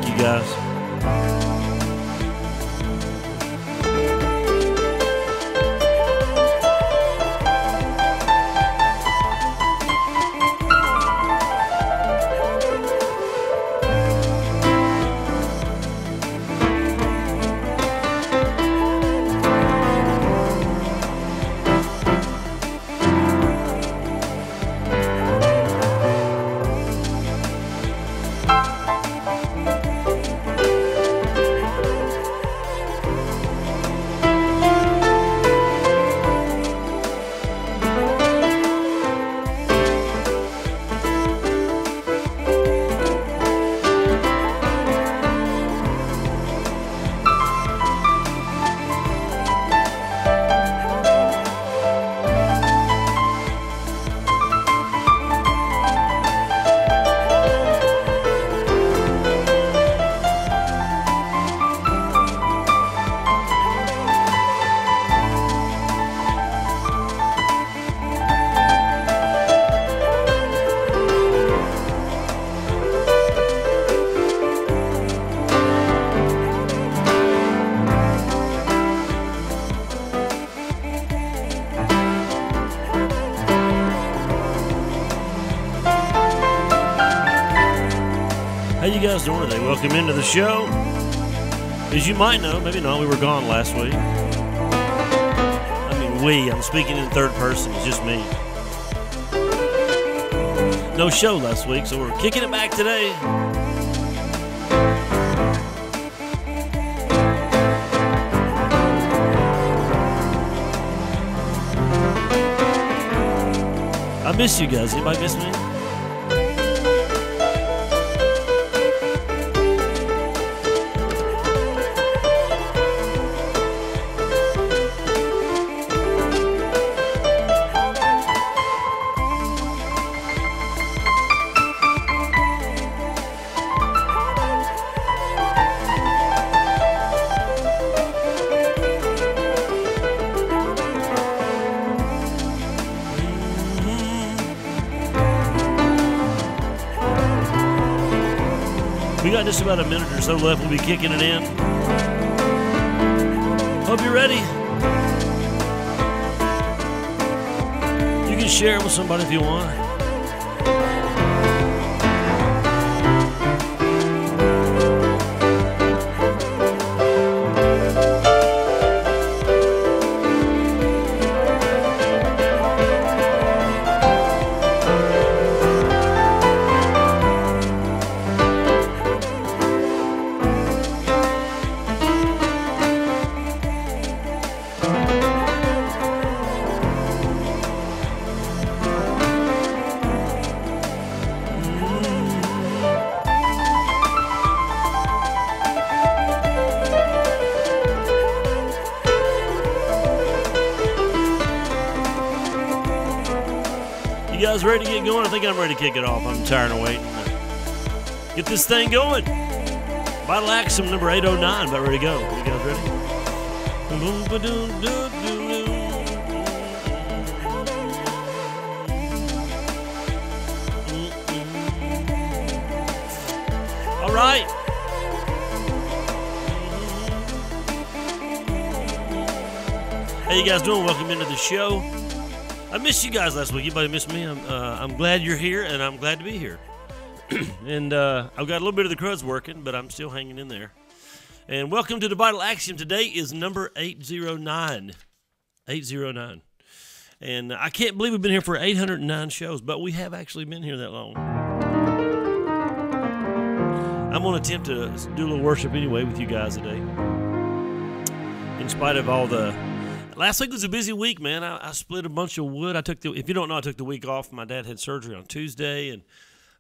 Thank you, guys. How you guys doing today? Welcome into the show. As you might know, maybe not, we were gone last week. I'm speaking in third person, it's just me. No show last week, so we're kicking it back today. I miss you guys. Anybody miss me? We got just about a minute or so left. We'll be kicking it in. Hope you're ready. You can share it with somebody if you want. You guys ready to get going? I think I'm ready to kick it off. I'm tired of waiting. Get this thing going. Vital Axiom number 809. About ready to go. You guys ready? All right. How you guys doing? Welcome into the show. I missed you guys last week. Anybody miss me? I'm glad you're here, and I'm glad to be here. And I've got a little bit of the crud's working, but I'm still hanging in there. And welcome to the Vital Axiom. Today is number 809. 809. And I can't believe we've been here for 809 shows, but we have actually been here that long. I'm going to attempt to do a little worship anyway with you guys today. In spite of all the... Last week was a busy week, man. I split a bunch of wood. If you don't know, I took the week off. My dad had surgery on Tuesday, and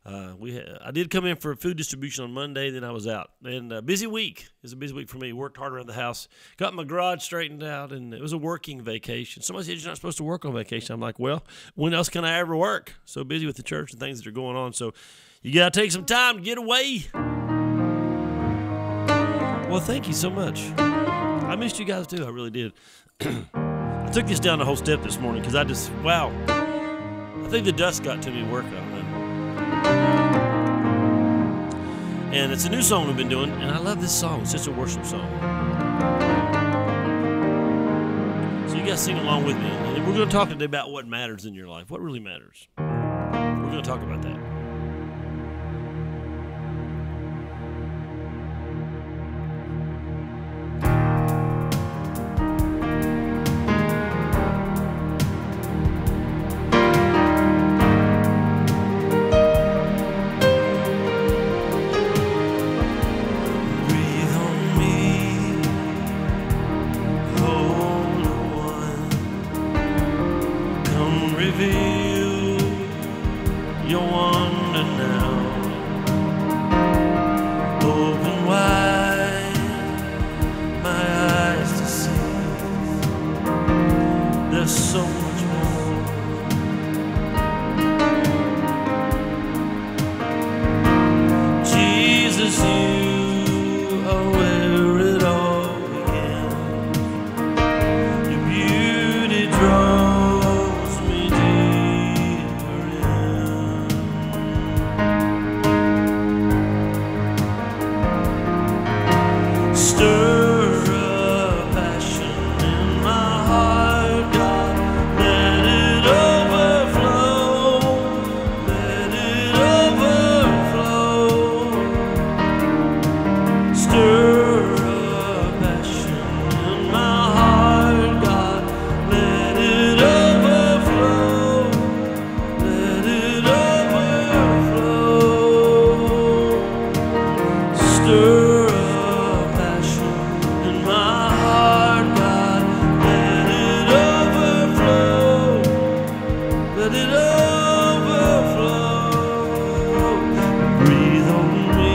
I did come in for food distribution on Monday. Then I was out. And busy week. It was a busy week for me. Worked hard around the house. Got my garage straightened out, and it was a working vacation. Somebody said you're not supposed to work on vacation. I'm like, well, when else can I ever work? So busy with the church and things that are going on. So you got to take some time to get away. Well, thank you so much. I missed you guys too. I really did. I took this down the whole step this morning because I think the dust got to me at work. I don't know. And it's a new song we've been doing, and I love this song. It's just a worship song. So you guys sing along with me. And we're going to talk today about what matters in your life. What really matters. We're going to talk about that. Reveal your wonder now. Open wide my eyes to see. There's so much more. Jesus, you are where it all began. Your beauty draws me deeper in. Stir a passion in my heart, God. Let it overflow. Let it overflow. Stir a passion in my heart, God. Let it overflow. Let it overflow. Stir a passion in my heart, God. Let it overflow. Let it overflow. Breathe on me,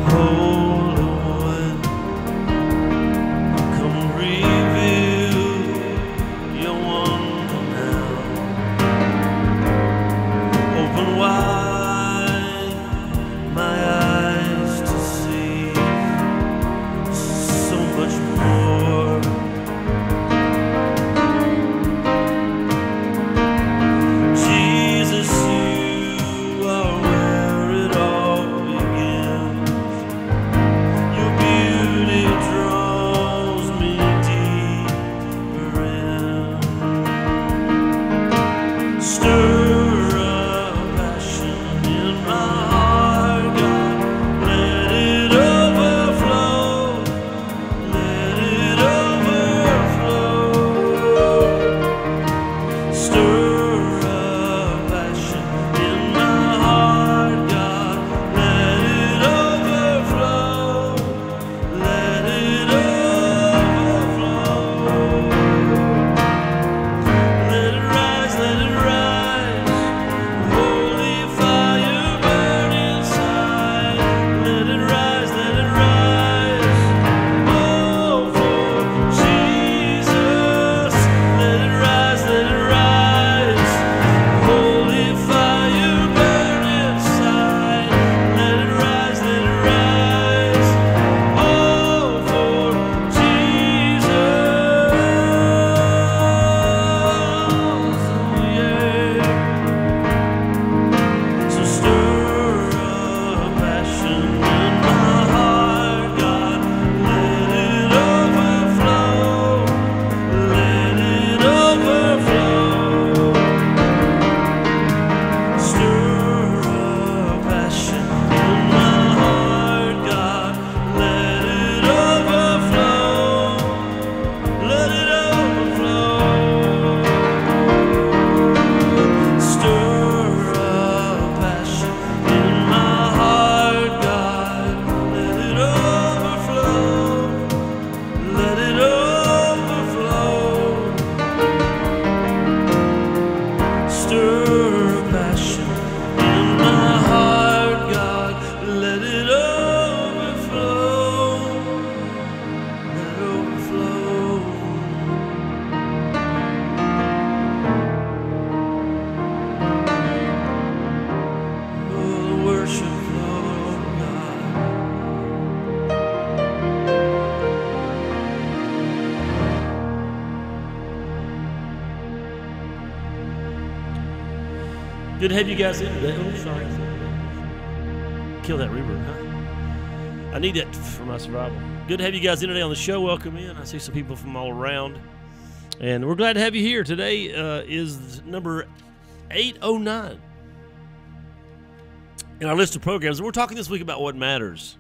Holy One. Come reveal your wonder now. Open wide my eyes to see so much more. Jesus, you are where it all begins. Your beauty draws me deeper in. Stir a passion in my heart, God. Let it overflow. Let it overflow. Stir a passion in my heart, God. Let it overflow. Let it overflow. Let it rise, let it rise. Holy fire burn inside. Let it rise, let it rise. Oh, for Jesus. Let it rise, let it rise. Holy fire burn inside. Let it rise, let it rise. Oh, for Jesus. Yeah. So stir a passion in my heart, God. Let it overflow. Let it overflow. Stir a passion in my heart, God. Let it overflow. Let it overflow. Stir a passion in my heart, God. Let it overflow. Let it overflow. Stir a passion in my heart, God. Let it overflow. Let it overflow. Oh, the worship flow, God. Good to have you guys in today. Oh, sorry. Kill that reverb, huh? I need that for my survival. Good to have you guys in today on the show. Welcome in. I see some people from all around. And we're glad to have you here. Today is number 809 in our list of programs. And we're talking this week about what matters.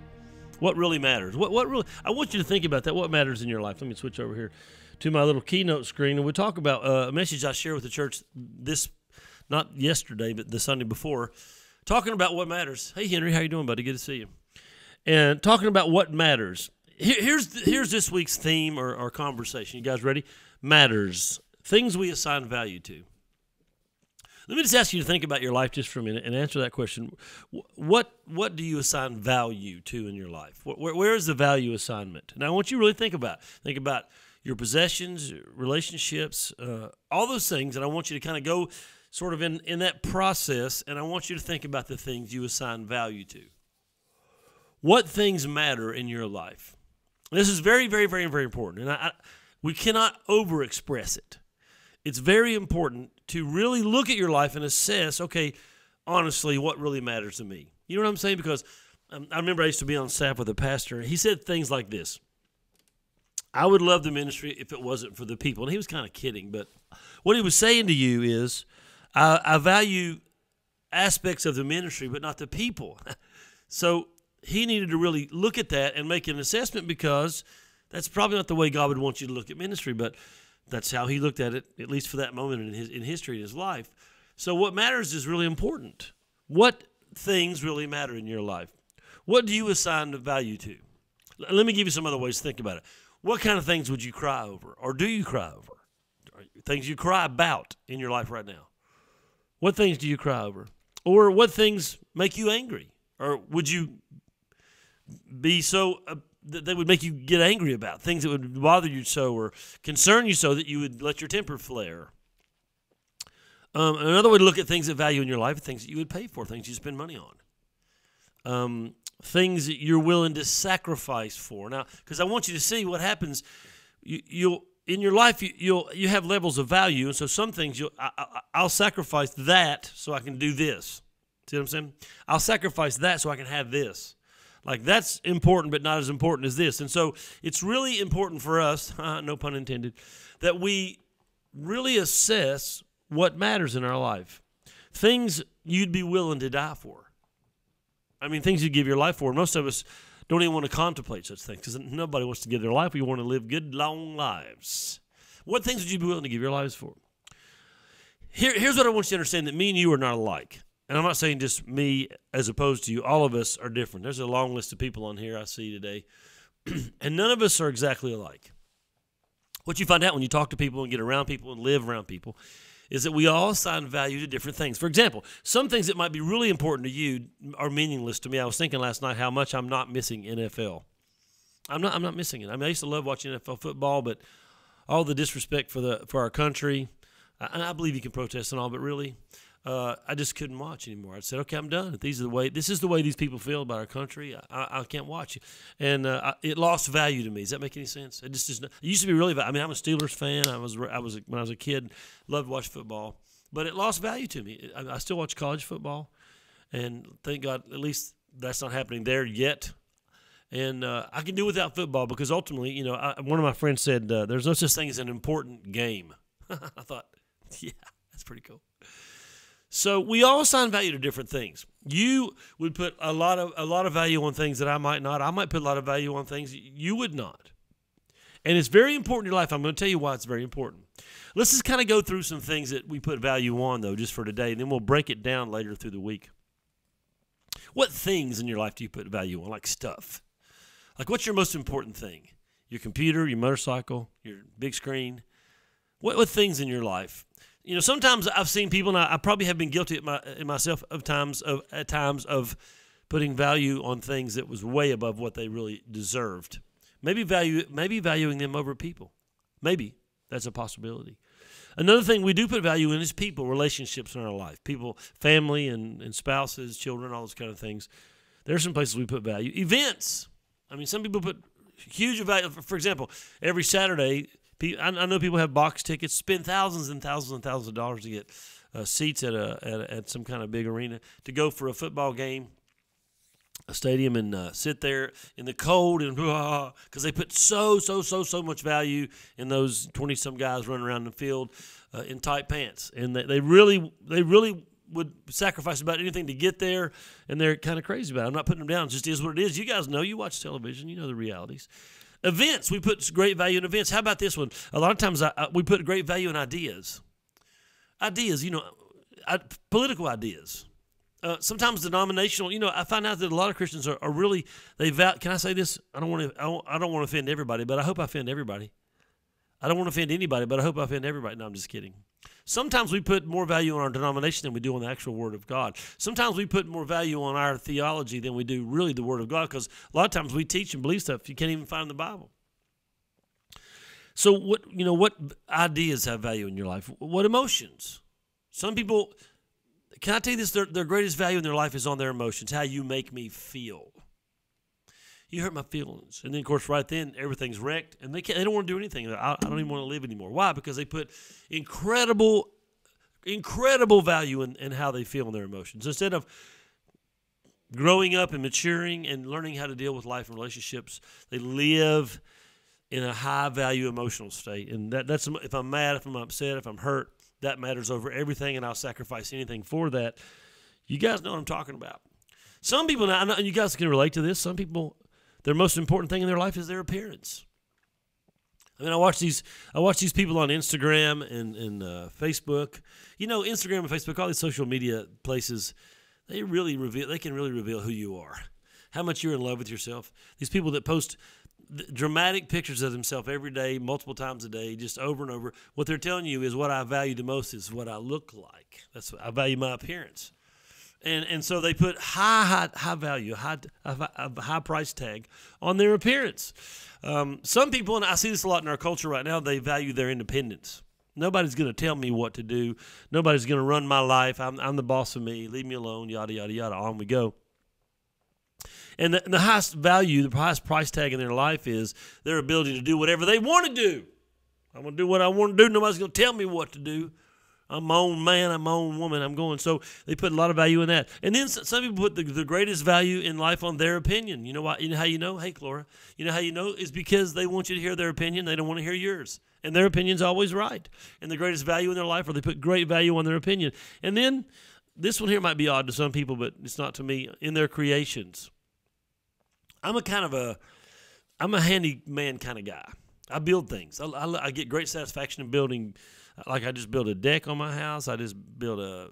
What really matters. What really, I want you to think about that. What matters in your life. Let me switch over here to my little keynote screen. And we'll talk about a message I shared with the church not yesterday, but the Sunday before, talking about what matters. Hey, Henry, how you doing, buddy? Good to see you. And talking about what matters. Here's this week's theme or conversation. You guys ready? Matters. Things we assign value to. Let me just ask you to think about your life just for a minute and answer that question. What do you assign value to in your life? Where is the value assignment? Now, I want you to really think about it. Think about your possessions, relationships, all those things, and I want you to kind of go sort of in that process, and I want you to think about the things you assign value to. What things matter in your life? This is very, very, very, very important, and we cannot overexpress it. It's very important to really look at your life and assess, okay, honestly, what really matters to me? You know what I'm saying? Because I remember I used to be on staff with a pastor, and he said things like this: I would love the ministry if it wasn't for the people. And he was kind of kidding, but what he was saying to you is, I value aspects of the ministry, but not the people. So he needed to really look at that and make an assessment, because that's probably not the way God would want you to look at ministry, but that's how he looked at it, at least for that moment in history, in his life. So what matters is really important. What things really matter in your life? What do you assign value to? Let me give you some other ways to think about it. What kind of things would you cry over, or do you cry over? Things you cry about in your life right now. What things do you cry over? Or what things make you angry? Or would you be so that they would make you get angry about? Things that would bother you so or concern you so that you would let your temper flare. Another way to look at things that value in your life, things that you would pay for, things you spend money on. Things that you're willing to sacrifice for. Now, because I want you to see what happens. You'll in your life, you have levels of value, and so some things I'll sacrifice that so I can do this. See what I'm saying? I'll sacrifice that so I can have this. Like, that's important, but not as important as this. And so it's really important for us, no pun intended, that we really assess what matters in our life. Things you'd be willing to die for. I mean, things you'd give your life for. Most of us don't even want to contemplate such things, because nobody wants to give their life. We want to live good, long lives. What things would you be willing to give your lives for? Here's what I want you to understand, that me and you are not alike. And I'm not saying just me as opposed to you. All of us are different. There's a long list of people on here I see today, and none of us are exactly alike. What you find out when you talk to people and get around people and live around people is that we all assign value to different things. For example, some things that might be really important to you are meaningless to me. I was thinking last night how much I'm not missing NFL. I'm not missing it. I mean, I used to love watching NFL football, but all the disrespect for our country, and I believe you can protest and all, but really, I just couldn't watch anymore. I said, okay, I'm done. If this is the way these people feel about our country, I can't watch it. And it lost value to me. Does that make any sense? It used to be really. I mean, I'm a Steelers fan. I was when I was a kid, loved to watch football, but it lost value to me. I still watch college football, and thank God, at least that's not happening there yet. And I can do without football, because ultimately, one of my friends said, "There's no such thing as an important game." I thought, yeah, that's pretty cool. So we all assign value to different things. You would put a lot of value on things that I might not. I might put a lot of value on things you would not. And it's very important in your life. I'm going to tell you why it's very important. Let's just kind of go through some things that we put value on, though, just for today, and then we'll break it down later through the week. What things in your life do you put value on, like stuff? Like, what's your most important thing? Your computer, your motorcycle, your big screen? What things in your life? Sometimes I've seen people, and I probably have been guilty myself at times of putting value on things that was way above what they really deserved. Maybe valuing them over people. Maybe that's a possibility. Another thing we do put value in is people, relationships in our life. People, family and spouses, children, all those kind of things. There are some places we put value. Events. I mean, some people put huge value. For example, every Saturday, I know people have box tickets, spend thousands and thousands and thousands of dollars to get seats at some kind of big arena to go for a football game. a stadium and sit there in the cold and because they put so much value in those 20-some guys running around the field in tight pants, and they really would sacrifice about anything to get there, and they're kind of crazy about it. I'm not putting them down. It just is what it is. You guys know. You watch television. You know the realities. Events. We put great value in events. How about this one? A lot of times we put great value in ideas. Ideas, political ideas. Sometimes denominational. I find out that a lot of Christians are really can I say this? I don't want to offend everybody, but I hope I offend everybody. I don't want to offend anybody, but I hope I offend everybody. No, I'm just kidding. Sometimes we put more value on our denomination than we do on the actual Word of God. Sometimes we put more value on our theology than we do really the Word of God, because a lot of times we teach and believe stuff you can't even find in the Bible. So what ideas have value in your life? What emotions? Some people, can I tell you this? Their greatest value in their life is on their emotions, how you make me feel. You hurt my feelings. And then, of course, right then, everything's wrecked, and they don't want to do anything. I don't even want to live anymore. Why? Because they put incredible value in how they feel in their emotions. Instead of growing up and maturing and learning how to deal with life and relationships, they live in a high-value emotional state. And that's if I'm mad, if I'm upset, if I'm hurt, that matters over everything, and I'll sacrifice anything for that. You guys know what I'm talking about. Some people, now, I know, and you guys can relate to this, some people, their most important thing in their life is their appearance. I mean, I watch these people on Instagram and Facebook. Instagram and Facebook, all these social media places, they can really reveal who you are, how much you're in love with yourself. These people that post dramatic pictures of themselves every day, multiple times a day, just over and over. What they're telling you is what I value the most is what I look like. That's what I value, my appearance. And so they put high value, a high price tag on their appearance. Some people, and I see this a lot in our culture right now, they value their independence. Nobody's going to tell me what to do. Nobody's going to run my life. I'm the boss of me. Leave me alone, yada, yada, yada. On we go. And the highest value, the highest price tag in their life is their ability to do whatever they want to do. I'm going to do what I want to do. Nobody's going to tell me what to do. I'm my own man. I'm my own woman. I'm going. So they put a lot of value in that. And then some people put the greatest value in life on their opinion. You know why? You know how you know? Hey, Clora. You know how you know? Is because they want you to hear their opinion. They don't want to hear yours. And their opinion's always right. And the greatest value in their life, or they put great value on their opinion. And then this one here might be odd to some people, but it's not to me. In their creations. I'm a handyman kind of guy. I build things. I get great satisfaction in building. Like I just built a deck on my house. I just built a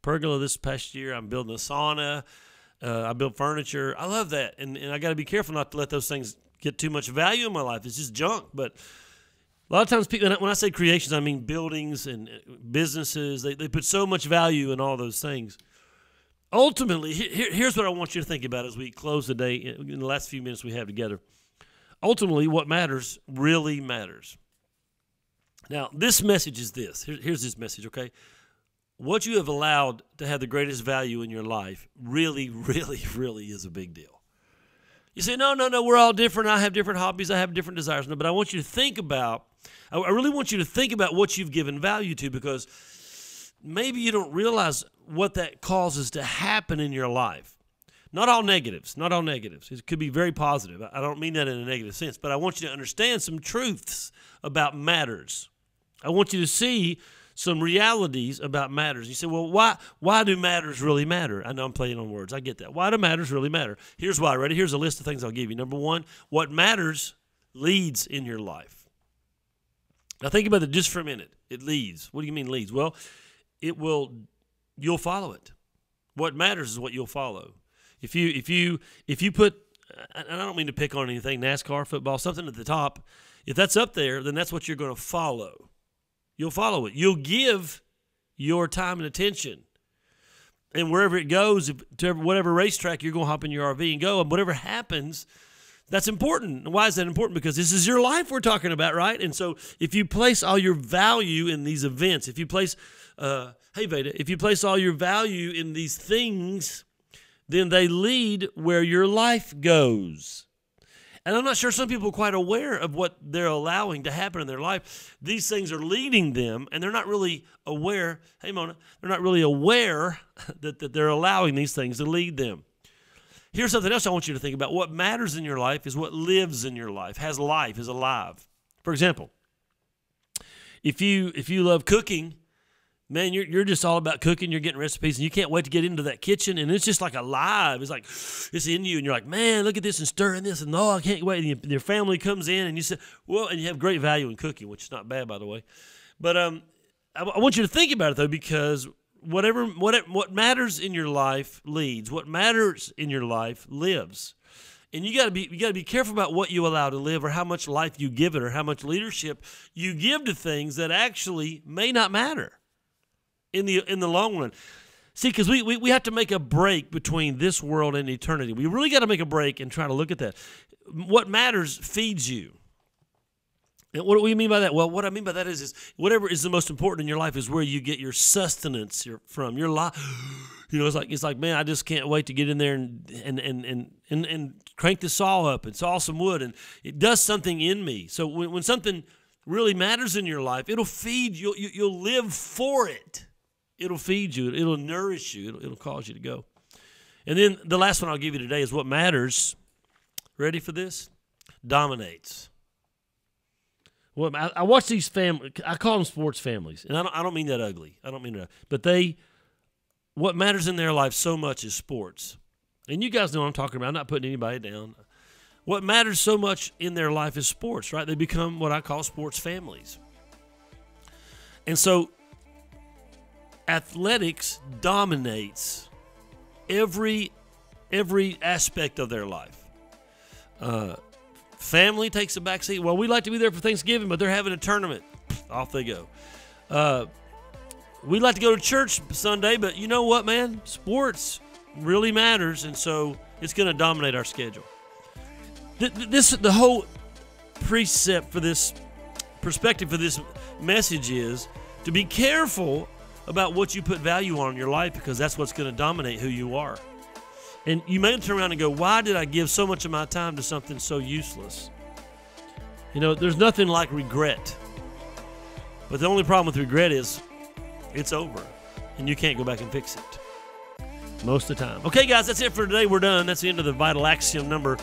pergola this past year. I'm building a sauna. I built furniture. I love that. And I got to be careful not to let those things get too much value in my life. It's just junk. But a lot of times people, when I say creations, I mean buildings and businesses. They put so much value in all those things. Ultimately, here's what I want you to think about as we close the day in the last few minutes we have together. Ultimately, what matters really matters. Now, this message is this. Here's this message, okay? What you have allowed to have the greatest value in your life really, really, really is a big deal. You say, no, we're all different. I have different hobbies. I have different desires. No, but I want you to think about, I really want you to think about what you've given value to, because maybe you don't realize what that causes to happen in your life. Not all negatives. It could be very positive. I don't mean that in a negative sense, but I want you to understand some truths about matters. I want you to see some realities about matters. You say, well, why do matters really matter? I know I'm playing on words. I get that. Why do matters really matter? Here's why. Ready? Here's a list of things I'll give you. Number one, what matters leads in your life. Now think about it just for a minute. It leads. What do you mean leads? Well, you'll follow it. What matters is what you'll follow. If you put, and I don't mean to pick on anything, NASCAR, football, something at the top, if that's up there, then that's what you're going to follow. You'll follow it. You'll give your time and attention. And wherever it goes, to whatever racetrack, you're going to hop in your RV and go. And whatever happens, that's important. And why is that important? Because this is your life we're talking about, right? And so if you place all your value in these events, if you place, hey, Veda, if you place all your value in these things, then they lead where your life goes. And I'm not sure some people are quite aware of what they're allowing to happen in their life. These things are leading them, and they're not really aware. Hey, Mona, they're not really aware that they're allowing these things to lead them. Here's something else I want you to think about. What matters in your life is what lives in your life, has life, is alive. For example, if you love cooking, man, you're just all about cooking. You're getting recipes, and you can't wait to get into that kitchen, and it's just like alive. It's like it's in you, and you're like, man, look at this and stirring this, and I can't wait. And your family comes in, and you say, well, and you have great value in cooking, which is not bad, by the way. But I want you to think about it though, because what matters in your life leads. What matters in your life lives. And you got to be careful about what you allow to live, or how much life you give it, or how much leadership you give to things that actually may not matter in the long run. See, because we have to make a break between this world and eternity. We really got to make a break and try to look at that. What matters feeds you. And what do we mean by that? Well, what I mean by that is whatever is the most important in your life is where you get your sustenance from. Your life, it's like, man, I just can't wait to get in there and crank the saw up and saw some wood, and it does something in me. So when something really matters in your life, it'll feed you. You'll live for it. It'll feed you. It'll nourish you. It'll cause you to go. And then the last one I'll give you today is what matters. Ready for this? Dominates. Well, I watch these families. I call them sports families, and I don't mean that ugly. I don't mean that. But what matters in their life so much is sports. And you guys know what I'm talking about. I'm not putting anybody down. What matters so much in their life is sports, right? They become what I call sports families. And so athletics dominates every aspect of their life. Family takes a back seat. Well, we like to be there for Thanksgiving, but they're having a tournament. Off they go. We like to go to church Sunday, but you know what, man? Sports really matters, and so it's going to dominate our schedule. The whole precept for this perspective for this message is to be careful about what you put value on in your life, because that's what's going to dominate who you are. And you may turn around and go, why did I give so much of my time to something so useless? There's nothing like regret. But the only problem with regret is it's over, and you can't go back and fix it most of the time. Okay, guys, that's it for today. We're done. That's the end of the Vital Axiom. Number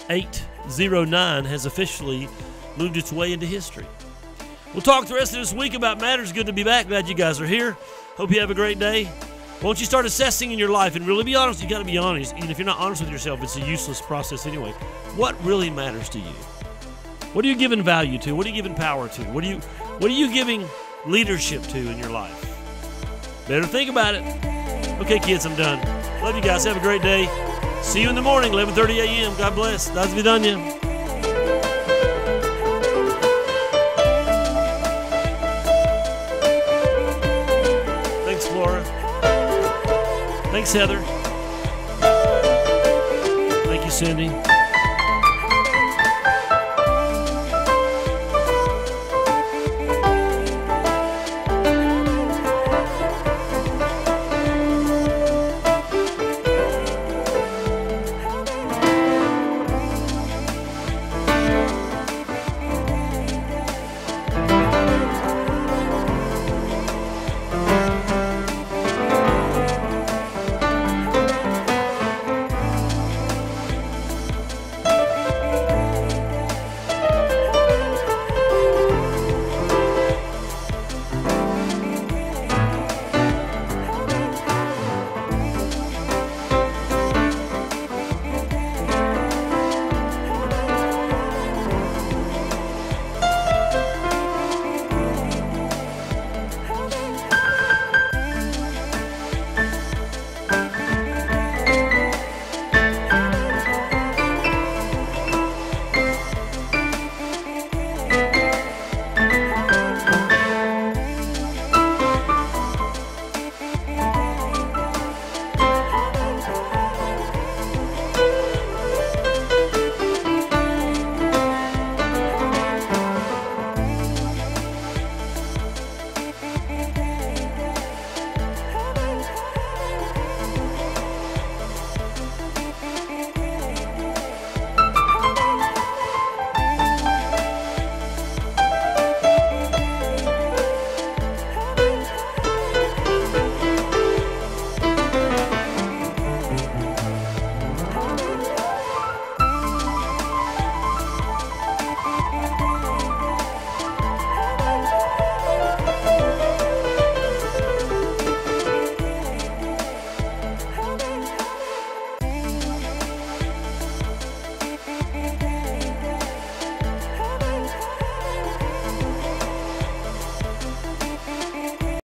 809 has officially moved its way into history. We'll talk the rest of this week about matters. Good to be back. Glad you guys are here. Hope you have a great day. Won't you start assessing in your life and really be honest? You got to be honest. And if you're not honest with yourself, it's a useless process anyway. What really matters to you? What are you giving value to? What are you giving power to? What are you giving leadership to in your life? Better think about it. Okay, kids, I'm done. Love you guys. Have a great day. See you in the morning, 11:30 a.m. God bless. Das vidania. Thanks, Laura. Thanks, Heather. Thank you, Cindy.